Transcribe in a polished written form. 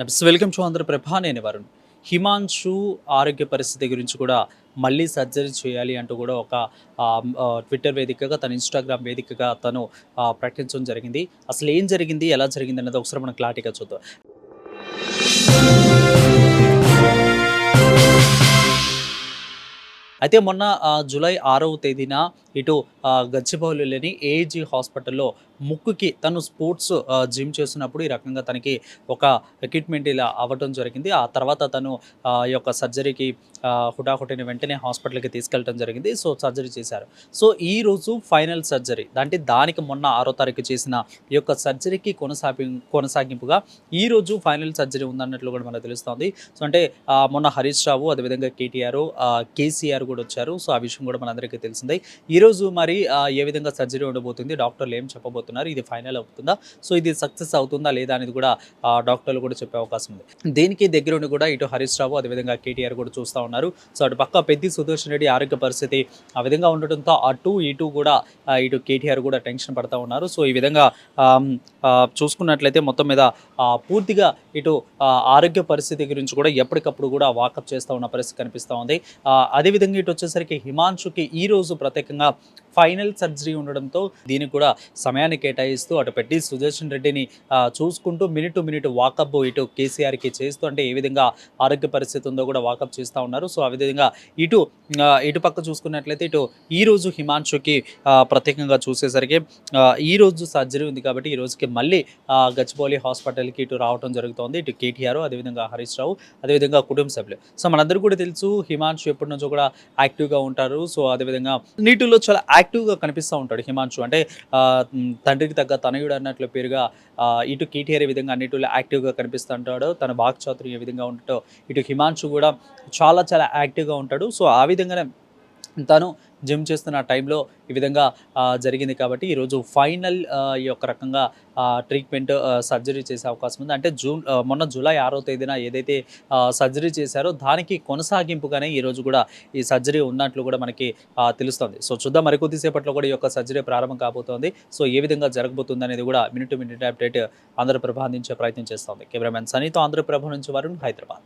Welcome to Andhraprabha. నేను వరుణ్. హిమాన్షు ఆరోగ్య పరిస్థితి గురించి కూడా మళ్ళీ సర్జరీ చేయాలి అంటూ కూడా ఒక ట్విట్టర్ వేదికగా, తన ఇన్స్టాగ్రామ్ వేదికగా తను ప్రకటించడం జరిగింది. అసలు ఏం జరిగింది, ఎలా జరిగింది అనేది ఒకసారి మనం క్లారిటీగా చూద్దాం. అయితే మొన్న జూలై 6వ తేదీన ఇటు గచ్చిబౌలిలోని ఏజీ హాస్పిటల్లో ముక్కుకి తను స్పోర్ట్స్ జిమ్ చేస్తున్నప్పుడు ఈ రకంగా తనకి ఒక ఎక్విప్మెంట్ ఇలా అవ్వటం జరిగింది. ఆ తర్వాత తను ఈ యొక్క సర్జరీకి హుటాహుటిన వెంటనే హాస్పిటల్కి తీసుకెళ్ళటం జరిగింది. సో సర్జరీ చేశారు. సో ఈరోజు ఫైనల్ సర్జరీ అంటే దానికి మొన్న 6వ తారీఖు చేసిన ఈ యొక్క సర్జరీకి కొనసాగింపుగా ఈరోజు ఫైనల్ సర్జరీ ఉందన్నట్లు కూడా మనకు తెలుస్తోంది. సో అంటే మొన్న హరీష్ రావు, అదేవిధంగా కేటీఆర్, కేసీఆర్ కూడా వచ్చారు. సో ఆ విషయం కూడా మనందరికీ తెలిసిందే. ఈరోజు మరి ఏ విధంగా సర్జరీ ఉండబోతుంది, డాక్టర్లు ఏం చెప్పబోతున్నారు, ఇది ఫైనల్ అవుతుందా, సో ఇది సక్సెస్ అవుతుందా లేదా అనేది కూడా డాక్టర్లు కూడా చెప్పే అవకాశం ఉంది. దీనికి దగ్గరుండి కూడా ఇటు హరీష్ రావు, అదేవిధంగా కేటీఆర్ కూడా చూస్తూ ఉన్నారు. సో అటు పక్క పెద్ది సుదర్శన్ రెడ్డి ఆరోగ్య పరిస్థితి ఆ విధంగా ఉండటంతో అటు ఇటు కూడా ఇటు కేటీఆర్ కూడా టెన్షన్ పడతా ఉన్నారు. సో ఈ విధంగా చూసుకున్నట్లయితే మొత్తం మీద పూర్తిగా ఇటు ఆరోగ్య పరిస్థితి గురించి కూడా ఎప్పటికప్పుడు కూడా వాకప్ చేస్తూ ఉన్న పరిస్థితి కనిపిస్తూ ఉంది. అదేవిధంగా ఇటు వచ్చేసరికి హిమాన్షుకి ఈరోజు ప్రత్యేకంగా ఫైనల్ సర్జరీ ఉండడంతో దీనికి కూడా సమయాన్ని కేటాయిస్తూ అటు పెట్టి సుదర్శన్ రెడ్డిని చూసుకుంటూ మినిట్ టు మినిట్ వాకప్ ఇటు కేసీఆర్కి చేస్తూ, అంటే ఏ విధంగా ఆరోగ్య పరిస్థితి ఉందో కూడా వాకప్ చేస్తూ ఉన్నారు. సో ఆ విధంగా ఇటు పక్క చూసుకున్నట్లయితే ఇటు ఈరోజు హిమాన్షుకి ప్రత్యేకంగా చూసేసరికి ఈరోజు సర్జరీ ఉంది కాబట్టి ఈ రోజుకి మళ్ళీ గచ్చిబౌలి హాస్పిటల్కి ఇటు రావడం జరుగుతోంది. ఇటు కేటీఆర్, అదేవిధంగా హరీష్ రావు, అదేవిధంగా కుటుంబ సభ్యులు. సో మనందరూ కూడా తెలుసు హిమాన్షు ఎప్పటి నుంచో కూడా యాక్టివ్గా ఉంటారు. సో అదేవిధంగా నీటిలో చాలా యాక్టివ్గా కనిపిస్తూ ఉంటాడు హిమాన్షు. అంటే తండ్రికి తగ్గ తనయుడు అన్నట్లు పేరుగా ఇటు కేటీఆర్ ఈ విధంగా అన్నిటిలో యాక్టివ్గా కనిపిస్తూ ఉంటాడు. తన వాక్చాతుర్యం ఏ విధంగా ఉండటో ఇటు హిమాన్షు కూడా చాలా చాలా యాక్టివ్గా ఉంటాడు. సో ఆ విధంగానే తను జిమ్ చేస్తున్న టైంలో ఈ విధంగా జరిగింది కాబట్టి ఈరోజు ఫైనల్ ఈ యొక్క రకంగా ట్రీట్మెంట్ సర్జరీ చేసే అవకాశం ఉంది. అంటే మొన్న జూలై 6వ తేదీన ఏదైతే సర్జరీ చేశారో దానికి కొనసాగింపుగానే ఈరోజు కూడా ఈ సర్జరీ ఉన్నట్లు కూడా మనకి తెలుస్తుంది. సో చూద్దాం, మరికొద్దిసేపట్లో కూడా ఈ యొక్క సర్జరీ ప్రారంభం కాబోతోంది. సో ఏ విధంగా జరగబోతుంది అనేది కూడా minute to minute update Andhra Prabha అందించే ప్రయత్నం చేస్తోంది. కెమెరామెన్ సనీతో ఆంధ్రప్రభ నుంచి వరుణ్, హైదరాబాద్.